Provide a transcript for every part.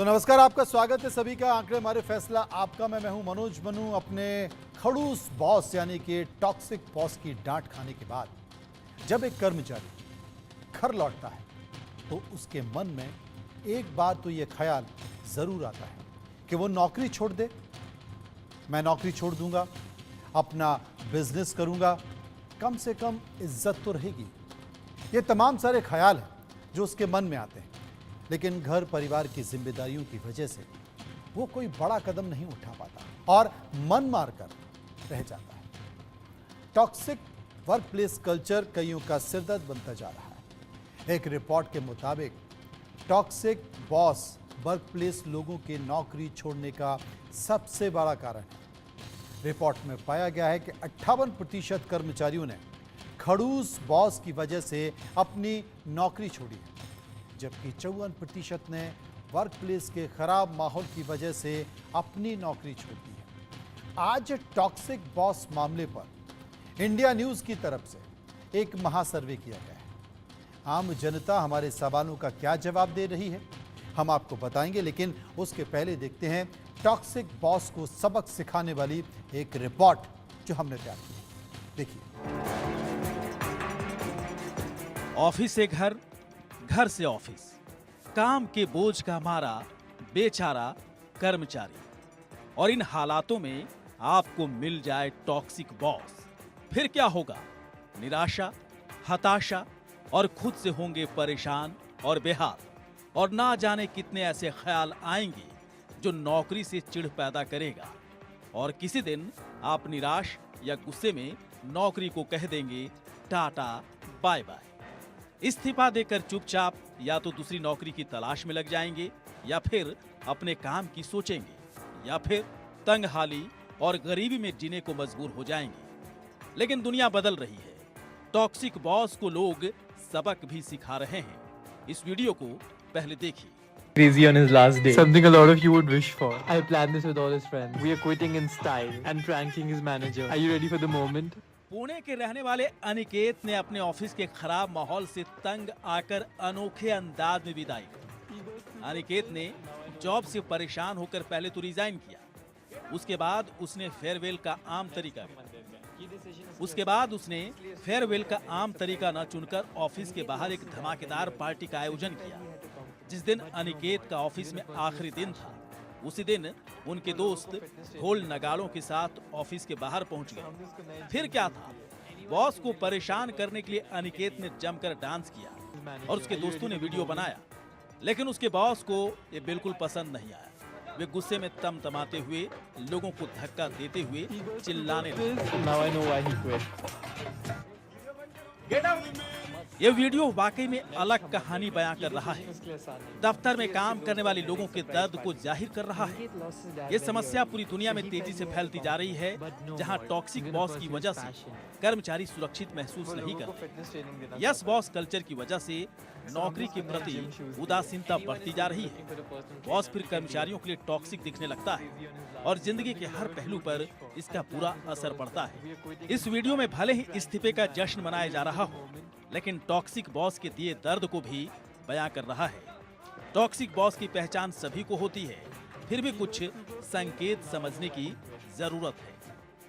तो नमस्कार, आपका स्वागत है सभी का आंकड़े मारे फैसला आपका। मैं हूं मनोज मनू। अपने खड़ूस बॉस यानी कि टॉक्सिक बॉस की डांट खाने के बाद जब एक कर्मचारी घर लौटता है तो उसके मन में एक बार तो यह ख्याल जरूर आता है कि वो नौकरी छोड़ दे। मैं नौकरी छोड़ दूंगा, अपना बिजनेस करूंगा, कम से कम इज्जत तो रहेगी। ये तमाम सारे ख्याल हैं जो उसके मन में आते हैं, लेकिन घर परिवार की जिम्मेदारियों की वजह से वो कोई बड़ा कदम नहीं उठा पाता और मन मारकर रह जाता है। टॉक्सिक वर्कप्लेस कल्चर कईयों का सिरदर्द बनता जा रहा है। एक रिपोर्ट के मुताबिक टॉक्सिक बॉस वर्कप्लेस लोगों के नौकरी छोड़ने का सबसे बड़ा कारण है। रिपोर्ट में पाया गया है कि 58% कर्मचारियों ने खड़ूस बॉस की वजह से अपनी नौकरी छोड़ी है, जबकि 54% ने वर्कप्लेस के खराब माहौल की वजह से अपनी नौकरी छोड़ दी है। आज टॉक्सिक बॉस मामले पर इंडिया न्यूज की तरफ से एक महासर्वे किया गया है। आम जनता हमारे सवालों का क्या जवाब दे रही है, हम आपको बताएंगे, लेकिन उसके पहले देखते हैं टॉक्सिक बॉस को सबक सिखाने वाली एक रिपोर्ट जो हमने तैयार की है। देखिए। ऑफिस से घर, घर से ऑफिस, काम के बोझ का मारा बेचारा कर्मचारी, और इन हालातों में आपको मिल जाए टॉक्सिक बॉस, फिर क्या होगा? निराशा, हताशा और खुद से होंगे परेशान और बेहाल, और ना जाने कितने ऐसे ख्याल आएंगे जो नौकरी से चिढ़ पैदा करेगा, और किसी दिन आप निराश या गुस्से में नौकरी को कह देंगे टाटा बाय बाय। इस्तीफा देकर चुपचाप या तो दूसरी नौकरी की तलाश में लग जाएंगे, या फिर अपने काम की सोचेंगे, या फिर तंगहाली और गरीबी में जीने को मजबूर हो जाएंगे। लेकिन दुनिया बदल रही है। टॉक्सिक बॉस को लोग सबक भी सिखा रहे हैं। इस वीडियो को पहले देखिए। Crazy on his last day. Something a lot of you would wish for. I planned this with all his friends. We are quitting in style and pranking his manager. Are you ready for the moment? Pune के रहने वाले अनिकेत ने अपने office के खराब माहौल से तंग आकर अनोखे अंदाज में विदाई दी। अनिकेत ने जॉब से परेशान होकर पहले तो रिजाइन किया, उसके बाद उसने फेयरवेल का आम तरीका न चुनकर ऑफिस के बाहर एक धमाकेदार पार्टी का आयोजन किया। जिस दिन अनिकेत का ऑफिस में आखिरी दिन था, उसी दिन उनके दोस्त ढोल नगाड़ों के साथ ऑफिस के बाहर पहुंच गए। फिर क्या था? बॉस को परेशान करने के लिए अनिकेत ने जमकर डांस किया और उसके दोस्तों ने वीडियो बनाया, लेकिन उसके बॉस को ये बिल्कुल पसंद नहीं आया। वे गुस्से में तमतमाते हुए, लोगों को धक्का देते हुए चिल्लाने लगे। Now I know why he quit. ये वीडियो वाकई में अलग कहानी बयां कर रहा है। दफ्तर में काम करने वाले लोगों के दर्द को जाहिर कर रहा है। ये समस्या पूरी दुनिया में तेजी से फैलती जा रही है, जहां टॉक्सिक बॉस की वजह से कर्मचारी सुरक्षित महसूस नहीं करते। यस बॉस कल्चर की वजह से नौकरी के प्रति उदासीनता बढ़ती जा रही है। बॉस फिर कर्मचारियों के लिए टॉक्सिक दिखने लगता है और जिंदगी के हर पहलू पर इसका बुरा असर पड़ता है। इस वीडियो में भले ही इस्तीफे का जश्न मनाया जा रहा हो, लेकिन टॉक्सिक बॉस के दिए दर्द को भी बयां कर रहा है। टॉक्सिक बॉस की पहचान सभी को होती है, फिर भी कुछ संकेत समझने की जरूरत है।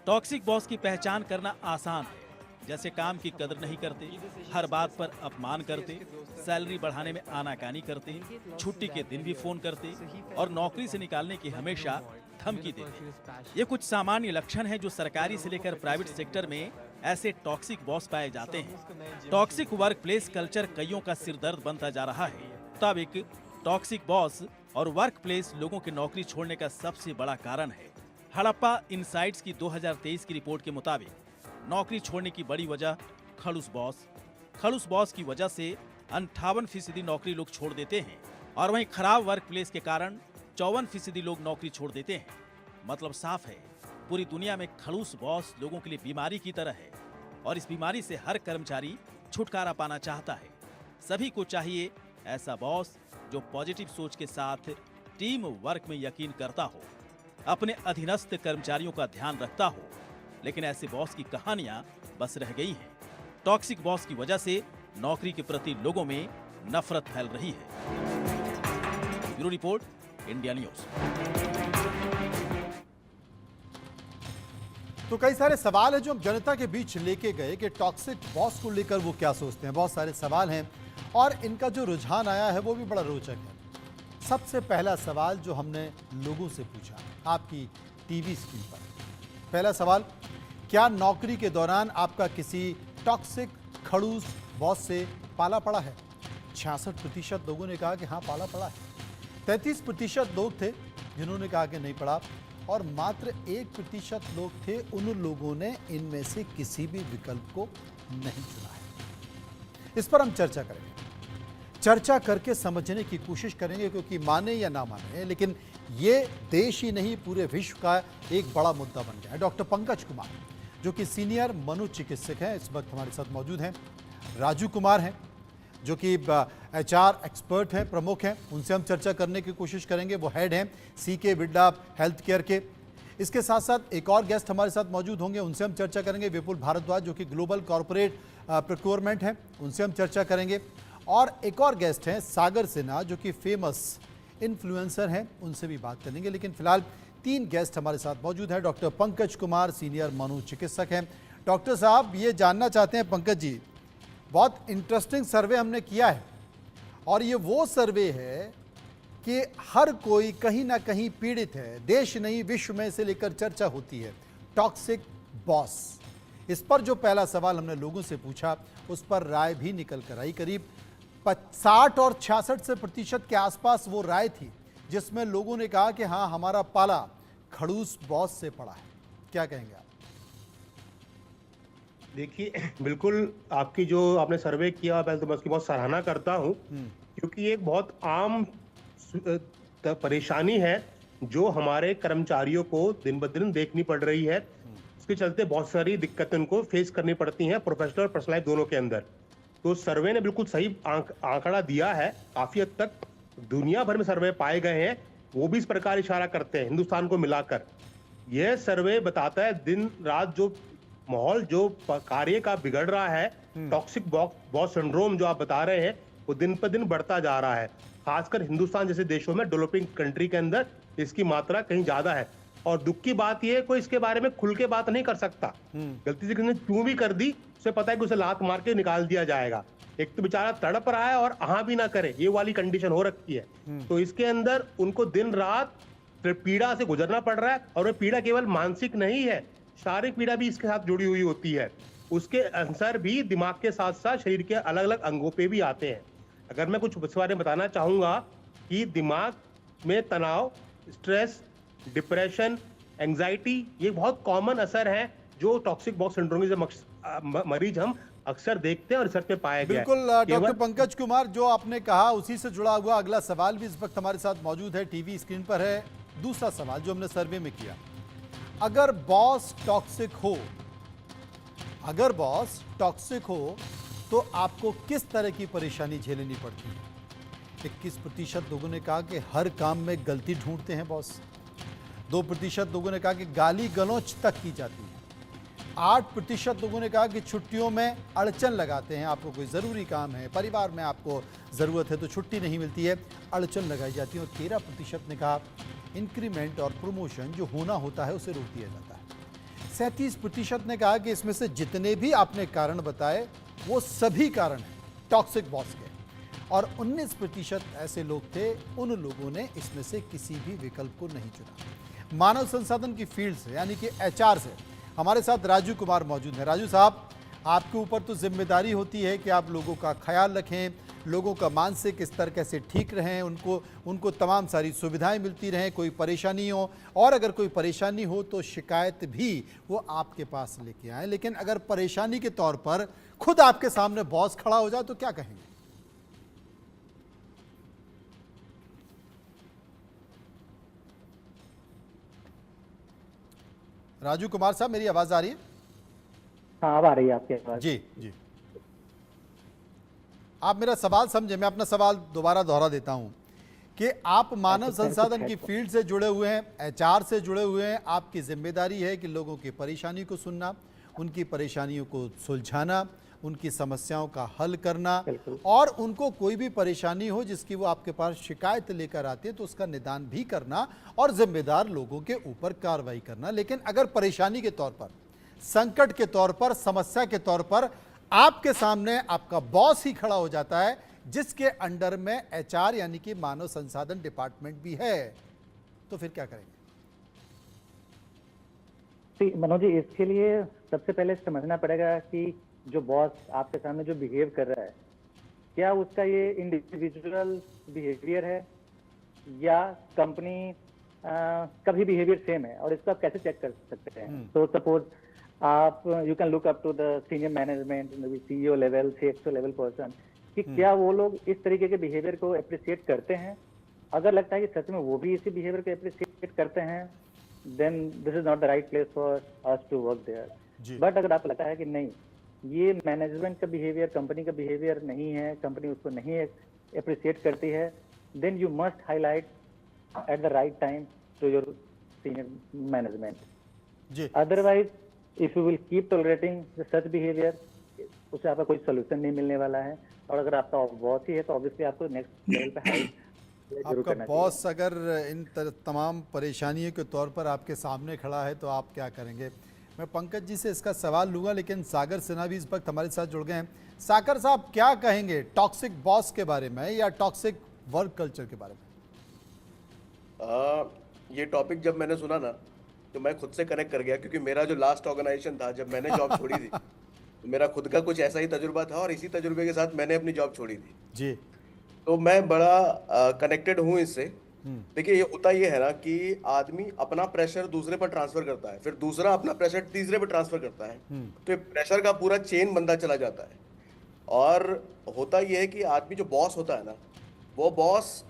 टॉक्सिक बॉस की पहचान करना आसान है, जैसे काम की कदर नहीं करते, हर बात पर अपमान करते, सैलरी बढ़ाने में आनाकानी करते, छुट्टी के दिन भी फोन करते और नौकरी से निकालने की हमेशा धमकी देते। ये कुछ सामान्य लक्षण हैं जो सरकारी से लेकर प्राइवेट सेक्टर में ऐसे टॉक्सिक बॉस पाए जाते हैं। टॉक्सिक वर्कप्लेस कल्चर कईयों का सिरदर्द बनता जा रहा है। मुताबिक टॉक्सिक बॉस और वर्कप्लेस लोगों की नौकरी छोड़ने का सबसे बड़ा कारण है। हड़प्पा इनसाइट्स की 2023 की रिपोर्ट के मुताबिक नौकरी छोड़ने की बड़ी वजह खड़ूस बॉस की वजह से 58% नौकरी लोग छोड़ देते हैं, और वहीं खराब वर्कप्लेस के कारण 54% लोग नौकरी छोड़ देते हैं। मतलब साफ है, पूरी दुनिया में खड़ूस बॉस लोगों के लिए बीमारी की तरह है, और इस बीमारी से हर कर्मचारी छुटकारा पाना चाहता है। सभी को चाहिए ऐसा बॉस जो पॉजिटिव सोच के साथ टीम वर्क में यकीन करता हो, अपने अधीनस्थ कर्मचारियों का ध्यान रखता हो। लेकिन ऐसे बॉस की कहानियां बस रह गई हैं। टॉक्सिक बॉस की वजह से नौकरी के प्रति लोगों में नफरत फैल रही है। Bureau report, India news. तो कई सारे सवाल हैं जो हम जनता के बीच लेके गए कि टॉक्सिक बॉस को लेकर वो क्या सोचते हैं। बहुत सारे सवाल हैं और इनका जो रुझान आया है वो भी बड़ा रोचक है। सबसे पहला सवाल जो हमने लोगों से पूछा आपकी टीवी स्क्रीन पर, पहला सवाल, क्या नौकरी के दौरान आपका किसी टॉक्सिक खड़ूस बॉस से पाला पड़ा है? 66% लोगों ने कहा कि हाँ पाला पड़ा है। 33% लोग थे जिन्होंने कहा कि नहीं पड़ा और मात्र 1% लोग थे उन लोगों ने इनमें से किसी भी विकल्प को नहीं चुना है। इस पर हम चर्चा करेंगे, चर्चा करके समझने की कोशिश करेंगे, क्योंकि माने या ना माने लेकिन ये देश ही नहीं पूरे विश्व का एक बड़ा मुद्दा बन गया है। डॉक्टर पंकज कुमार जो कि सीनियर मनोचिकित्सक हैं, इस वक्त हमारे साथ मौजूद हैं। राजू कुमार हैं जो कि HR एक्सपर्ट हैं, प्रमुख हैं, उनसे हम चर्चा करने की कोशिश करेंगे। वो हेड हैं CK बिरला हेल्थ केयर के। इसके साथ साथ एक और गेस्ट हमारे साथ मौजूद होंगे, उनसे हम चर्चा करेंगे। विपुल भारद्वाज जो कि ग्लोबल कॉरपोरेट प्रोक्योरमेंट हैं, उनसे हम चर्चा करेंगे। और एक और गेस्ट हैं सागर सिन्हा जो कि फेमस इन्फ्लुएंसर हैं, उनसे भी बात करेंगे। लेकिन फिलहाल 3 गेस्ट हमारे साथ मौजूद हैं। डॉक्टर पंकज कुमार सीनियर मनोचिकित्सक हैं। डॉक्टर साहब ये जानना चाहते हैं, पंकज जी बहुत इंटरेस्टिंग सर्वे हमने किया है और ये वो सर्वे है कि हर कोई कहीं ना कहीं पीड़ित है। देश नहीं विश्व में से लेकर चर्चा होती है टॉक्सिक बॉस। इस पर जो पहला सवाल हमने लोगों से पूछा उस पर राय भी निकल कर आई। करीब 60 और 66% के आसपास वो राय थी जिसमें लोगों ने कहा कि हाँ हमारा पाला खड़ूस बॉस से पड़ा है। क्या कहेंगे आप? देखिए, बिल्कुल आपकी जो आपने सर्वे किया पहले तो मैं उसकी बहुत सराहना करता हूं, क्योंकि ये एक बहुत आम परेशानी है जो हमारे कर्मचारियों को दिन ब दिन देखनी पड़ रही है। इसके चलते बहुत सारी दिक्कतें उनको फेस करनी पड़ती हैं प्रोफेशनल और पर्सनल लाइफ दोनों के अंदर। तो सर्वे ने बिल्कुल सही आंकड़ा दिया है। काफी हद तक दुनिया भर में सर्वे पाए गए हैं, वो भी इस प्रकार इशारा करते हैं हिंदुस्तान को मिलाकर। यह सर्वे बताता है दिन रात जो माहौल जो कार्य का बिगड़ रहा है, टॉक्सिक बॉस सिंड्रोम जो आप बता रहे हैं, वो दिन पर दिन बढ़ता जा रहा है। खासकर हिंदुस्तान जैसे देशों में, डेवलपिंग कंट्री के अंदर इसकी मात्रा कहीं ज्यादा है। और दुख की बात यह है कोई इसके बारे में खुल के बात नहीं कर सकता। गलती से किसी ने क्यों भी कर दी, उसे पता है कि उसे लात मार के निकाल दिया जाएगा। एक तो बेचारा तड़प रहा है और आहा भी ना करे, ये वाली कंडीशन हो रखी है। तो इसके अंदर उनको दिन रात पीड़ा से गुजरना पड़ रहा है। और वो पीड़ा केवल मानसिक नहीं है, शारीरिक पीड़ा भी इसके साथ जुड़ी हुई होती है। उसके असर भी दिमाग के साथ साथ शरीर के अलग अलग अंगों पे भी आते हैं। अगर मैं कुछ इस बारे में बताना चाहूंगा कि दिमाग में तनाव, स्ट्रेस, डिप्रेशन, एंजाइटी, ये बहुत कॉमन असर है जो टॉक्सिक बॉस सिंड्रोम के मरीज हम अक्सर देखते हैं और रिसर्च में पाया गया है। बिल्कुल डॉक्टर पंकज कुमार, जो आपने कहा उसी से जुड़ा हुआ अगला सवाल भी इस वक्त हमारे साथ मौजूद है, टीवी स्क्रीन पर है। दूसरा सवाल जो हमने सर्वे में किया, अगर बॉस टॉक्सिक हो, अगर बॉस टॉक्सिक हो तो आपको किस तरह की परेशानी झेलनी पड़ती है? 21% लोगों ने कहा कि हर काम में गलती ढूंढते हैं बॉस। 2% लोगों ने कहा कि गाली गलौच तक की जाती है। 8% लोगों ने कहा कि छुट्टियों में अड़चन लगाते हैं। आपको कोई ज़रूरी काम है, परिवार में आपको ज़रूरत है तो छुट्टी नहीं मिलती है, अड़चन लगाई जाती है। और 13% ने कहा इंक्रीमेंट और प्रमोशन जो होना होता है उसे रोक दिया जाता है। 37% ने कहा कि इसमें से जितने भी आपने कारण बताए वो सभी कारण हैं टॉक्सिक बॉस के। और 19% ऐसे लोग थे, उन लोगों ने इसमें से किसी भी विकल्प को नहीं चुना। मानव संसाधन की फील्ड से यानी कि HR से हमारे साथ राजू कुमार मौजूद हैं। राजू साहब, आपके ऊपर तो जिम्मेदारी होती है कि आप लोगों का ख्याल रखें, लोगों का मानसिक स्तर कैसे ठीक रहें, उनको तमाम सारी सुविधाएं मिलती रहें, कोई परेशानी हो और अगर कोई परेशानी हो तो शिकायत भी वो आपके पास लेके आए। लेकिन अगर परेशानी के तौर पर खुद आपके सामने बॉस खड़ा हो जाए तो क्या कहेंगे? राजू कुमार साहब, मेरी आवाज आ रही है? हाँ, अब आ रही है आपकी आवाज। जी जी, आप मेरा सवाल समझे, मैं अपना सवाल दोबारा दोहरा देता हूं कि आप मानव संसाधन की फील्ड से जुड़े हुए हैं, HR से जुड़े हुए हैं, आपकी जिम्मेदारी है कि लोगों की परेशानी को सुनना, उनकी परेशानियों को सुलझाना, उनकी समस्याओं का हल करना, बिल्कुल। और उनको कोई भी परेशानी हो जिसकी वो आपके पास शिकायत लेकर आते हैं तो उसका निदान भी करना और जिम्मेदार लोगों के ऊपर कार्रवाई करना। लेकिन अगर परेशानी के तौर पर, संकट के तौर पर, समस्या के तौर पर आपके सामने आपका बॉस ही खड़ा हो जाता है जिसके अंडर में एचआर यानी कि मानव संसाधन डिपार्टमेंट भी है, तो फिर क्या करेंगे? मनोज जी, इसके लिए सबसे पहले समझना पड़ेगा कि जो बॉस आपके सामने जो बिहेव कर रहा है, क्या उसका ये इंडिविजुअल बिहेवियर है या कंपनी का भी बिहेवियर सेम है, और इसको आप कैसे चेक कर सकते हैं? तो सपोज आप you can look up to the senior management, CEO level, CXO level person, कि क्या वो लोग इस तरीके के बिहेवियर को अप्रिशिएट करते हैं। अगर लगता है कि सच में वो भी इसी बिहेवियर को अप्रिशिएट करते हैं, then this is not the right place for us to work there. But अगर आपको लगता है कि नहीं, ये मैनेजमेंट का बिहेवियर, कंपनी का बिहेवियर नहीं है, कंपनी उसको नहीं अप्रिशिएट करती है, then you must highlight at the right time to your senior management. जी। Otherwise if you will keep tolerating such behaviour, उससे आपका कोई सोल्यूशन नहीं मिलने वाला है। और अगर आपका बॉस ही है तो ऑब्वियसली आपको नेक्स्ट लेवल पे हाई जरूर आपका करना बॉस अगर इन तमाम परेशानियों के तौर पर आपके सामने खड़ा है तो आप क्या करेंगे? मैं पंकज जी से इसका सवाल लूँगा, लेकिन सागर सिन्हा भी इस वक्त हमारे साथ जुड़ गए हैं। सागर साहब, क्या कहेंगे टॉक्सिक बॉस के बारे में या टॉक्सिक वर्क कल्चर के बारे में? ये टॉपिक जब मैंने सुना ना तो मैं खुद से कनेक्ट कर गया, क्योंकि मेरा जो लास्ट ऑर्गेनाइजेशन था जब मैंने जॉब छोड़ी थी तो मेरा खुद का कुछ ऐसा ही तजुर्बा था और इसी तजुर्बे के साथ मैंने अपनी जॉब छोड़ी थी। जी। तो मैं बड़ा कनेक्टेड हूँ इससे। देखिए, ये होता ये है ना कि आदमी अपना प्रेशर दूसरे पर ट्रांसफर करता है, फिर दूसरा अपना प्रेशर तीसरे पर ट्रांसफर करता है, तो ये प्रेशर का पूरा चेन बनता चला जाता है। और होता ये है कि आदमी जो बॉस होता है ना, वो बॉस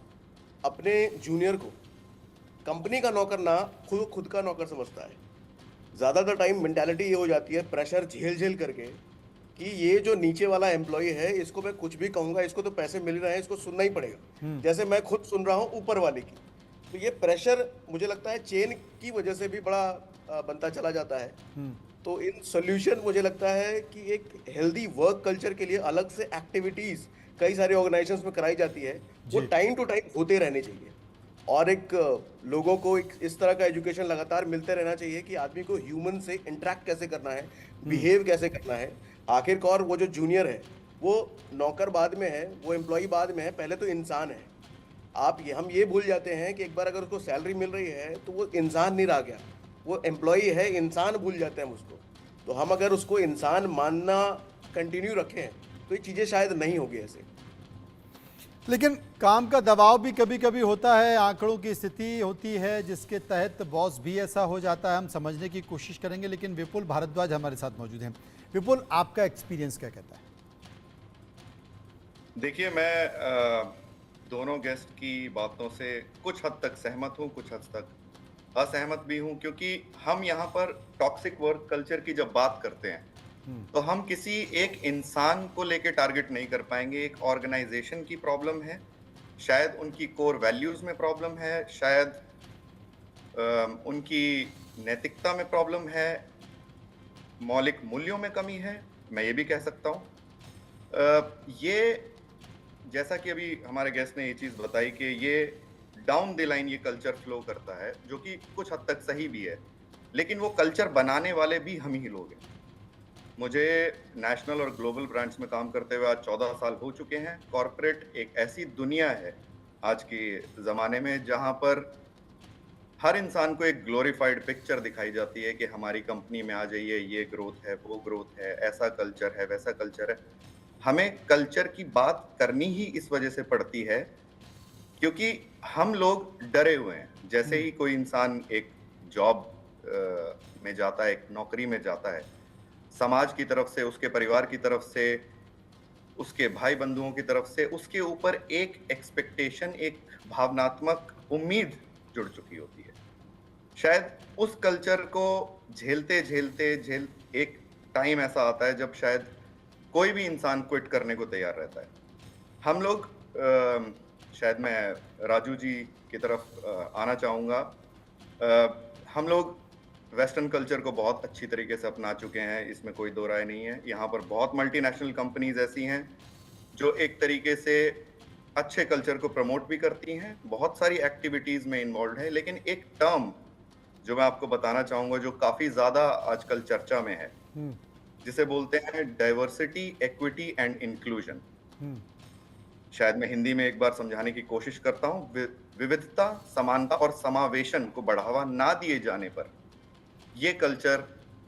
अपने जूनियर को कंपनी का नौकर ना खुद का नौकर समझता है। ज़्यादातर टाइम मेंटालिटी ये हो जाती है प्रेशर झेल झेल करके कि ये जो नीचे वाला एम्प्लॉय है इसको मैं कुछ भी कहूँगा, इसको तो पैसे मिल रहे हैं, इसको सुनना ही पड़ेगा, जैसे मैं खुद सुन रहा हूँ ऊपर वाले की। तो ये प्रेशर मुझे लगता है चेन की वजह से भी बड़ा बनता चला जाता है। तो इन सोल्यूशन मुझे लगता है कि एक हेल्दी वर्क कल्चर के लिए अलग से एक्टिविटीज़ कई सारे ऑर्गेनाइजेशंस में कराई जाती है, वो टाइम टू टाइम होते रहने चाहिए। और एक लोगों को एक इस तरह का एजुकेशन लगातार मिलते रहना चाहिए कि आदमी को ह्यूमन से इंटरेक्ट कैसे करना है, बिहेव कैसे करना है। आखिरकार वो जो जूनियर है वो नौकर बाद में है, वो एम्प्लॉय बाद में है, पहले तो इंसान है। हम ये भूल जाते हैं कि एक बार अगर उसको सैलरी मिल रही है तो वो इंसान नहीं रह गया, वो एम्प्लॉय है, इंसान भूल जाते हैं हम उसको। तो हम अगर उसको इंसान मानना कंटिन्यू रखें तो ये चीज़ें शायद नहीं होगी ऐसे। लेकिन काम का दबाव भी कभी कभी होता है, आंकड़ों की स्थिति होती है जिसके तहत बॉस भी ऐसा हो जाता है। हम समझने की कोशिश करेंगे, लेकिन विपुल भारद्वाज हमारे साथ मौजूद हैं। विपुल, आपका एक्सपीरियंस क्या कहता है? देखिए, मैं दोनों गेस्ट की बातों से कुछ हद तक सहमत हूँ, कुछ हद तक असहमत भी हूँ, क्योंकि हम यहाँ पर टॉक्सिक वर्क कल्चर की जब बात करते हैं तो हम किसी एक इंसान को लेके टारगेट नहीं कर पाएंगे। एक ऑर्गेनाइजेशन की प्रॉब्लम है, शायद उनकी कोर वैल्यूज में प्रॉब्लम है, शायद उनकी नैतिकता में प्रॉब्लम है, मौलिक मूल्यों में कमी है, मैं ये भी कह सकता हूँ। ये जैसा कि अभी हमारे गेस्ट ने ये चीज़ बताई कि ये डाउन द लाइन ये कल्चर फ्लो करता है, जो कि कुछ हद तक सही भी है, लेकिन वो कल्चर बनाने वाले भी हम ही लोग हैं। मुझे नेशनल और ग्लोबल ब्रांड्स में काम करते हुए आज 14 साल हो चुके हैं। कॉर्पोरेट एक ऐसी दुनिया है आज के ज़माने में जहां पर हर इंसान को एक ग्लोरीफाइड पिक्चर दिखाई जाती है कि हमारी कंपनी में आ जाइए, ये ग्रोथ है, वो ग्रोथ है, ऐसा कल्चर है, वैसा कल्चर है। हमें कल्चर की बात करनी ही इस वजह से पड़ती है क्योंकि हम लोग डरे हुए हैं। जैसे ही कोई इंसान एक जॉब में जाता है, एक नौकरी में जाता है, समाज की तरफ से, उसके परिवार की तरफ से, उसके भाई बंधुओं की तरफ से उसके ऊपर एक एक्सपेक्टेशन, एक भावनात्मक उम्मीद जुड़ चुकी होती है। शायद उस कल्चर को झेलते झेलते एक टाइम ऐसा आता है जब शायद कोई भी इंसान क्विट करने को तैयार रहता है। हम लोग शायद मैं राजू जी की तरफ आना चाहूँगा। हम लोग वेस्टर्न कल्चर को बहुत अच्छी तरीके से अपना चुके हैं, इसमें कोई दो राय नहीं है। यहाँ पर बहुत मल्टीनेशनल कंपनीज ऐसी हैं जो एक तरीके से अच्छे कल्चर को प्रमोट भी करती हैं, बहुत सारी एक्टिविटीज में इन्वॉल्व है। लेकिन एक टर्म जो मैं आपको बताना चाहूंगा जो काफी ज्यादा आजकल चर्चा में है, जिसे बोलते हैं डाइवर्सिटी, इक्विटी एंड इंक्लूजन। शायद मैं हिंदी में एक बार समझाने की कोशिश करता हूँ। विविधता, समानता और समावेशन को बढ़ावा ना दिए जाने पर ये कल्चर,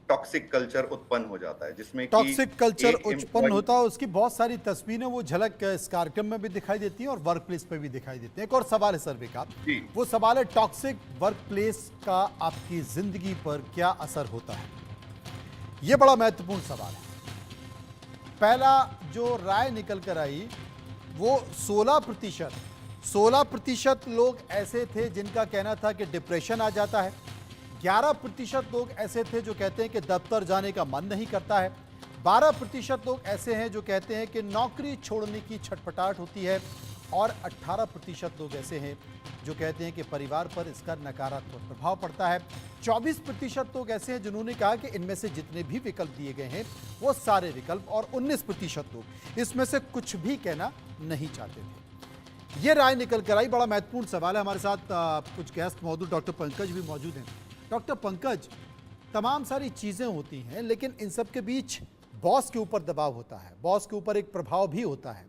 टॉक्सिक कल्चर उत्पन्न हो जाता है, जिसमें कि टॉक्सिक कल्चर एक उत्पन्न होता है। उसकी बहुत सारी तस्वीरें, वो झलक इस कार्यक्रम में भी दिखाई देती है और वर्क प्लेस पे भी दिखाई देती है। एक और सवाल है सर्वे का, जी। वो सवाल है टॉक्सिक वर्क प्लेस का आपकी जिंदगी पर क्या असर होता है? ये बड़ा महत्वपूर्ण सवाल है। पहला जो राय निकल कर आई वो 16% लोग ऐसे थे जिनका कहना था कि डिप्रेशन आ जाता है। 11% लोग ऐसे थे जो कहते हैं कि दफ्तर जाने का मन नहीं करता है। 12% लोग ऐसे हैं जो कहते हैं कि नौकरी छोड़ने की छटपटाहट होती है। और 18% लोग ऐसे हैं जो कहते हैं कि परिवार पर इसका नकारात्मक प्रभाव पड़ता है। 24% लोग ऐसे हैं जिन्होंने कहा कि इनमें से जितने भी विकल्प दिए गए हैं वो सारे विकल्प, और 19% लोग इसमें से कुछ भी कहना नहीं चाहते थे। ये राय निकल कर आई। बड़ा महत्वपूर्ण सवाल है। हमारे साथ कुछ गेस्ट मौजूद, डॉक्टर पंकज भी मौजूद हैं। डॉक्टर पंकज, तमाम सारी चीज़ें होती हैं लेकिन इन सब के बीच बॉस के ऊपर दबाव होता है, बॉस के ऊपर एक प्रभाव भी होता है,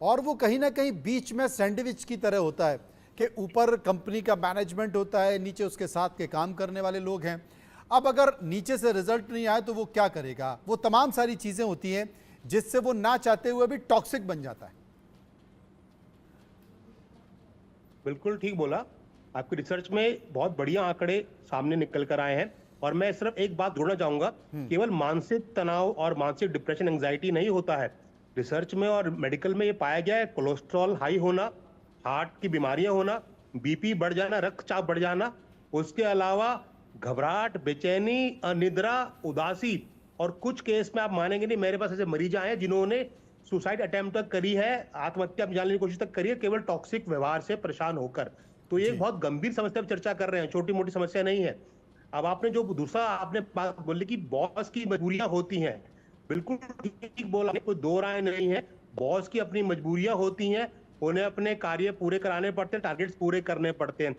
और वो कहीं ना कहीं बीच में सैंडविच की तरह होता है कि ऊपर कंपनी का मैनेजमेंट होता है, नीचे उसके साथ के काम करने वाले लोग हैं। अब अगर नीचे से रिजल्ट नहीं आए तो वो क्या करेगा? वो तमाम सारी चीज़ें होती हैं जिससे वो ना चाहते हुए भी टॉक्सिक बन जाता है। बिल्कुल ठीक बोला। आपकी रिसर्च में बहुत बढ़िया आंकड़े सामने निकल कर आए हैं, और मैं सिर्फ एक बात जोड़ना चाहूंगा, केवल मानसिक तनाव और मानसिक डिप्रेशन, एंजाइटी नहीं होता है। रिसर्च में और मेडिकल में ये पाया गया है, कोलेस्ट्रॉल हाई होना, हार्ट की बीमारियां होना, बीपी बढ़ जाना, रक्तचाप बढ़ जाना, उसके अलावा घबराहट, बेचैनी, अनिद्रा, उदासी, और कुछ केस में आप मानेंगे नहीं, मेरे पास ऐसे मरीज आए हैं जिन्होंने सुसाइड अटेम्प्ट तक करी है, आत्महत्या जाने की कोशिश तक करी है, केवल टॉक्सिक व्यवहार से परेशान होकर। तो ये एक बहुत गंभीर समस्या पर चर्चा कर रहे हैं, छोटी मोटी समस्या नहीं है। अब आपने जो दूसरा आपने बात बोली कि बॉस की मजबूरियां होती हैं, बिल्कुल ठीक बोला, कोई दो राय नहीं है। बॉस की अपनी मजबूरियां होती हैं, उन्हें अपने कार्य पूरे कराने पड़ते हैं, टारगेट्स पूरे करने पड़ते हैं।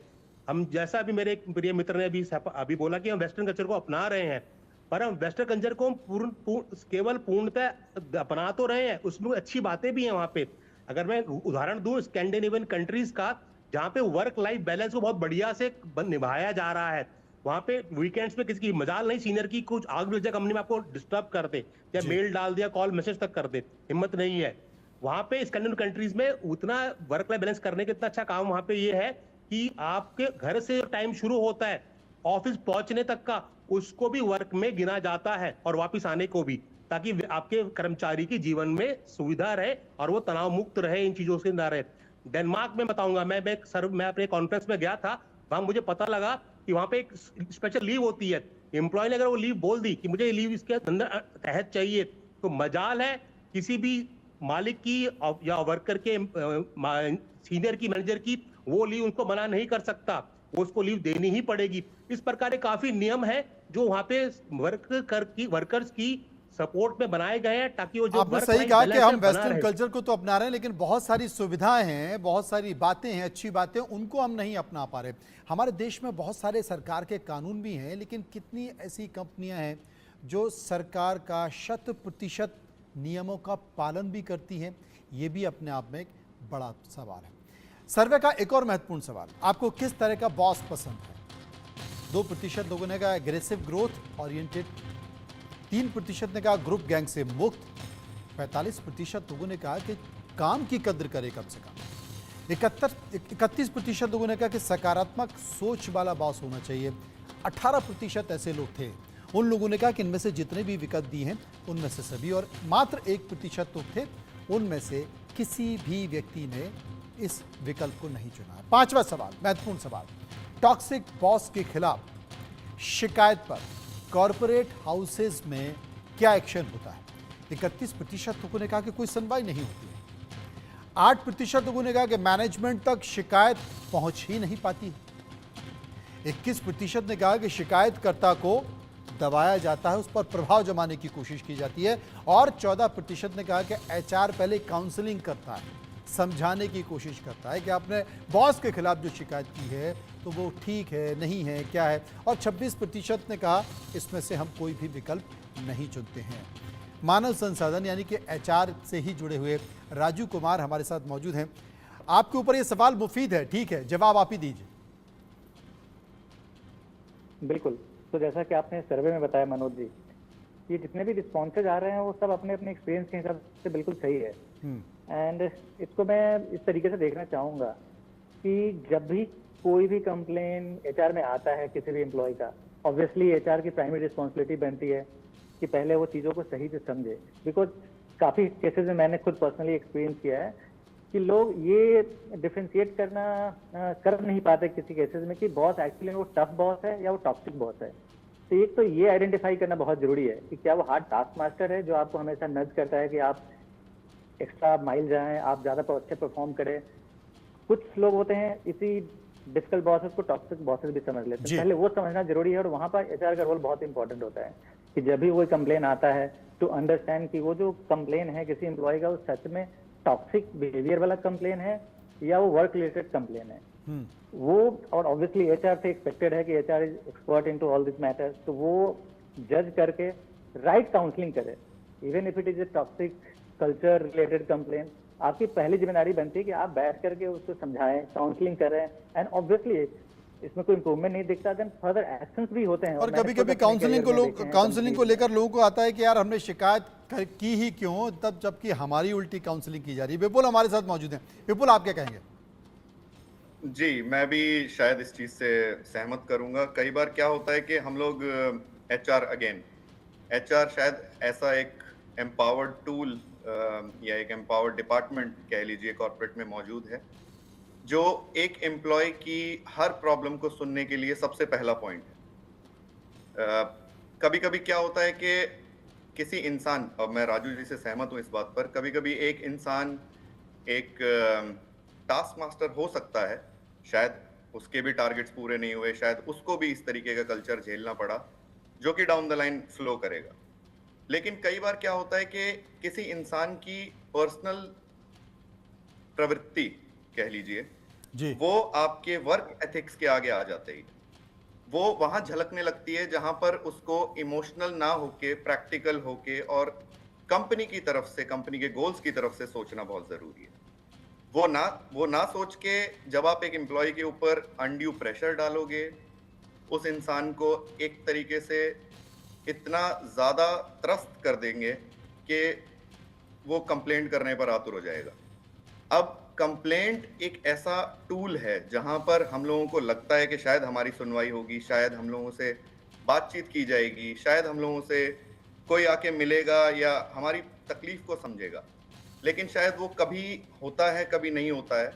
हम, जैसा अभी मेरे एक प्रिय मित्र ने अभी बोला कि हम वेस्टर्न कल्चर को अपना रहे हैं, पर हम वेस्टर्न कल्चर को केवल पूर्णतः अपना तो रहे हैं, उसमें अच्छी बातें भी हैं वहां पे। अगर मैं उदाहरण दूं स्कैंडिनेवियन कंट्रीज का, जहाँ पे वर्क लाइफ बैलेंस को बहुत बढ़िया से निभाया जा रहा है, वहां पे वीकेंड्स में किसी की मजाल नहीं, सीनियर की कुछ आग लग जाए कंपनी में, आपको डिस्टर्ब कर दे या मेल डाल दिया, कॉल मैसेज तक कर दे, हिम्मत नहीं है। वहां पे स्कैंडिनेवियन कंट्रीज में उतना वर्क लाइफ बैलेंस करने का इतना अच्छा काम वहां पे ये है कि आपके घर से टाइम शुरू होता है, ऑफिस पहुंचने तक का, उसको भी वर्क में गिना जाता है, और वापिस आने को भी, ताकि आपके कर्मचारी की जीवन में सुविधा रहे और वो तनाव मुक्त रहे, इन चीजों से ना रहे। डेनमार्क में बताऊंगा, मैं अपने कॉन्फ्रेंस में गया था, वहां मुझे पता लगा कि वहां पे एक स्पेशल लीव होती है। एम्प्लॉय ने अगर वो लीव बोल दी कि मुझे लीव इसके अंदर तहत चाहिए, तो मजाल है किसी भी मालिक की या वर्कर के सीनियर की, मैनेजर की, वो लीव उनको मना नहीं कर सकता, वो उसको लीव देनी ही पड़ेगी। इस प्रकार के काफी नियम है जो वहां पे वर्कर्स की सपोर्ट में बनाए गए हैं, ताकि वो जो आपने सही कहा कि हम वेस्टर्न कल्चर को तो अपना रहे हैं, लेकिन बहुत सारी सुविधाएं हैं, बहुत सारी बातें हैं, अच्छी बातें, उनको हम नहीं अपना पा रहे। हमारे देश में बहुत सारे सरकार के कानून भी हैं, लेकिन कितनी ऐसी कंपनियां हैं जो सरकार का 100% नियमों का पालन भी करती हैं? ये भी अपने आप में एक बड़ा सवाल है। सर्वे का एक और महत्वपूर्ण सवाल, आपको किस तरह का बॉस पसंद है? 2% लोगों ने कहा एग्रेसिव ग्रोथ ओरिएंटेड, 3% ने कहा ग्रुप गैंग से मुक्त, 45% लोगों ने कहा कि काम की कद्र करे कम से कम, 31% लोगों ने कहा कि सकारात्मक सोच वाला बॉस होना चाहिए, 18% ऐसे लोग थे, उन लोगों ने कहा कि इनमें से जितने भी विकल्प दिए हैं उनमें से सभी, और मात्र 1% लोग थे उनमें से किसी भी व्यक्ति ने इस विकल्प को नहीं चुना। पांचवा सवाल, महत्वपूर्ण सवाल, टॉक्सिक बॉस के खिलाफ शिकायत पर कॉरपोरेट हाउसेज में क्या एक्शन होता है? 31% लोगों ने कहा कि कोई सुनवाई नहीं होती है, 8% लोगों ने कहा कि मैनेजमेंट तक शिकायत पहुंच ही नहीं पाती, 21% ने कहा कि शिकायतकर्ता को दबाया जाता है, उस पर प्रभाव जमाने की कोशिश की जाती है, और 14% ने कहा कि एचआर पहले काउंसलिंग करता है, समझाने की कोशिश करता है कि आपने बॉस के खिलाफ जो शिकायत की है तो वो ठीक है, नहीं है, क्या है, और 26% ने कहा इसमें से हम कोई भी विकल्प नहीं चुनते हैं। मानव संसाधन यानी कि एचआर से ही जुड़े हुए राजू कुमार हमारे साथ मौजूद हैं। आपके ऊपर ये सवाल मुफीद है, ठीक है, जवाब आप ही दीजिए। बिल्कुल। तो जैसा कि आपने सर्वे में बताया मनोज जी, ये जितने भी रिस्पॉन्सेज आ रहे हैं वो सब अपने अपने एक्सपीरियंस के हिसाब से बिल्कुल सही है। एंड इसको मैं इस तरीके से देखना चाहूँगा कि जब भी कोई भी कंप्लेन एचआर में आता है किसी भी एम्प्लॉय का, ऑब्वियसली एचआर की प्राइमरी रिस्पॉन्सिबिलिटी बनती है कि पहले वो चीज़ों को सही से समझे। बिकॉज काफ़ी केसेस में मैंने खुद पर्सनली एक्सपीरियंस किया है कि लोग ये डिफ्रेंशिएट कर नहीं पाते किसी केसेस में कि बॉस एक्चुअली वो टफ बॉस है या वो टॉक्सिक बॉस है। तो एक तो ये आइडेंटिफाई करना बहुत जरूरी है कि क्या वो हार्ड टास्क मास्टर है जो आपको हमेशा नज करता है कि आप एक्स्ट्रा माइल जाएं, आप ज़्यादा अच्छे परफॉर्म करें। कुछ लोग होते हैं इसी डिफिकल्ट बॉसेस को टॉक्सिक बॉसेस भी समझ लेते हैं, पहले वो समझना जरूरी है। और वहाँ पर एचआर का रोल बहुत इंपॉर्टेंट होता है कि जब भी वो कंप्लेन आता है टू अंडरस्टैंड कि वो जो कंप्लेन है किसी एम्प्लॉय का वो सच में टॉक्सिक बिहेवियर वाला कंप्लेन है या वो वर्क रिलेटेड कंप्लेन है। वो और ऑब्वियसली एचआर से एक्सपेक्टेड है कि HR is expert into all this matters, तो वो जज करके राइट काउंसलिंग करे। Even if it is a toxic culture related complain, आपकी पहली जिम्मेदारी बनती है कि आप बैठ करके उसको समझाएं, काउंसलिंग करें। एंड ऑब्वियसली इसमें कोई इंप्रूवमेंट नहीं दिखता, देन फर्दर एक्शंस भी होते हैं। और कभी-कभी काउंसलिंग को लेकर लोगों को आता है कि यार हमने शिकायत की ही क्यों, तब जबकि हमारी उल्टी काउंसलिंग की जा रही है। विपुल हमारे साथ मौजूद हैं। विपुल, आप क्या कहेंगे? जी, मैं भी शायद इस चीज से सहमत करूंगा। कई बार क्या होता है कि हम लोग एचआर शायद ऐसा एक एम्पावर्ड टूल या एक एम्पावर्ड डिपार्टमेंट कह लीजिए कॉर्पोरेट में मौजूद है, जो एक एम्प्लॉय की हर प्रॉब्लम को सुनने के लिए सबसे पहला पॉइंट है। कभी कभी क्या होता है कि किसी इंसान, और मैं राजू जी से सहमत हूं इस बात पर, कभी कभी एक इंसान एक टास्क मास्टर हो सकता है, शायद उसके भी टारगेट्स पूरे नहीं हुए, शायद उसको भी इस तरीके का कल्चर झेलना पड़ा जो कि डाउन द लाइन फ्लो करेगा। लेकिन कई बार क्या होता है कि किसी इंसान की पर्सनल प्रवृत्ति कह लीजिए जी, वो आपके वर्क एथिक्स के आगे आ जाते ही वो वहां झलकने लगती है, जहां पर उसको इमोशनल ना होके प्रैक्टिकल होके और कंपनी की तरफ से, कंपनी के गोल्स की तरफ से सोचना बहुत जरूरी है। वो ना सोच के जब आप एक एम्प्लॉय के ऊपर अनड्यू प्रेशर डालोगे, उस इंसान को एक तरीके से इतना ज्यादा त्रस्त कर देंगे कि वो कंप्लेंट करने पर आतुर हो जाएगा। अब कंप्लेंट एक ऐसा टूल है जहां पर हम लोगों को लगता है कि शायद हमारी सुनवाई होगी, शायद हम लोगों से बातचीत की जाएगी, शायद हम लोगों से कोई आके मिलेगा या हमारी तकलीफ को समझेगा, लेकिन शायद वो कभी होता है कभी नहीं होता है।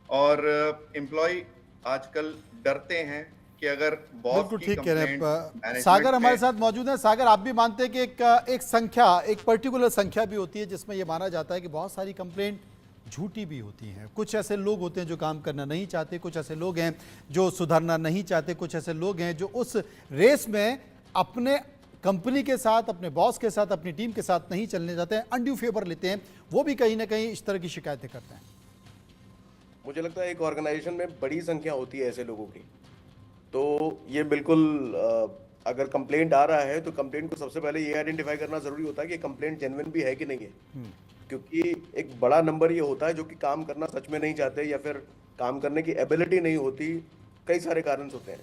और एम्प्लॉय आजकल डरते हैं कि अगर बॉस बिल्कुल की ठीक कह रहे हैं। कंप्लेंट सागर हमारे साथ मौजूद है। सागर, आप भी मानते हैं कि एक संख्या, एक पर्टिकुलर संख्या भी होती है जिसमें यह माना जाता है कि बहुत सारी कंप्लेंट झूठी भी होती हैं। कुछ ऐसे लोग होते हैं जो काम करना नहीं चाहते, कुछ ऐसे लोग हैं जो सुधरना नहीं चाहते, कुछ ऐसे लोग हैं जो उस रेस में अपने कंपनी के साथ, अपने बॉस के साथ, अपनी टीम के साथ नहीं चलने जाते हैं, अनड्यू फेवर लेते हैं। वो भी कहीं ना कहीं इस तरह की शिकायतें करते हैं। मुझे लगता है एक ऑर्गेनाइजेशन में बड़ी संख्या होती है ऐसे लोगों की, तो ये बिल्कुल अगर कंप्लेंट आ रहा है तो कंप्लेंट को सबसे पहले ये आइडेंटिफाई करना जरूरी होता है कि कंप्लेंट जेन्युइन भी है कि नहीं है। क्योंकि एक बड़ा नंबर ये होता है जो कि काम करना सच में नहीं चाहते या फिर काम करने की एबिलिटी नहीं होती, कई सारे कारण होते हैं।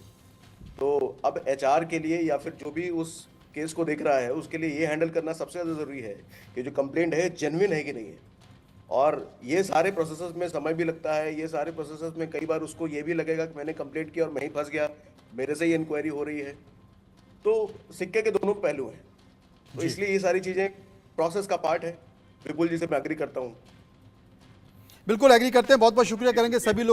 तो अब एचआर के लिए या फिर जो भी उस केस को देख रहा है उसके लिए ये हैंडल करना सबसे ज़्यादा ज़रूरी है कि जो कंप्लेंट है जेन्युइन है कि नहीं है। और ये सारे प्रोसेसेस में समय भी लगता है, ये सारे प्रोसेसेस में कई बार उसको ये भी लगेगा कि मैंने कंप्लेंट किया और मैं ही फंस गया, मेरे से ही इंक्वायरी हो रही है। तो सिक्के के दोनों पहलू हैं, तो इसलिए ये सारी चीज़ें प्रोसेस का पार्ट है। विपुल जी से मैं एग्री करता हूँ। बिल्कुल एग्री करते हैं। बहुत बहुत शुक्रिया करेंगे सभी लोगों